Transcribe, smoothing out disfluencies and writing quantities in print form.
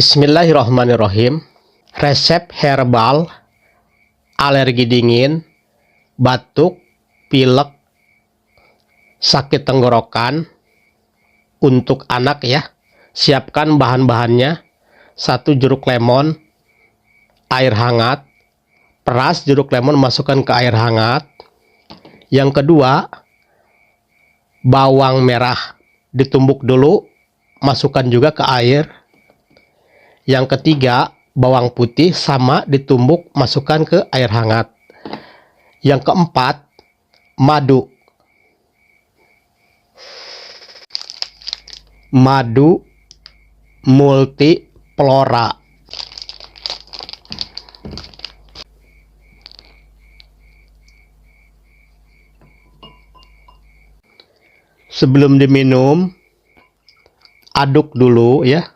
Bismillahirrahmanirrahim. Resep herbal alergi dingin, batuk, pilek, sakit tenggorokan untuk anak ya. Siapkan bahan-bahannya. 1 jeruk lemon, air hangat. Peras jeruk lemon, masukkan ke air hangat. Yang kedua, bawang merah ditumbuk dulu, masukkan juga ke air. Yang ketiga, bawang putih sama ditumbuk, masukkan ke air hangat. Yang keempat, madu. Madu multiflora. Sebelum diminum, aduk dulu ya.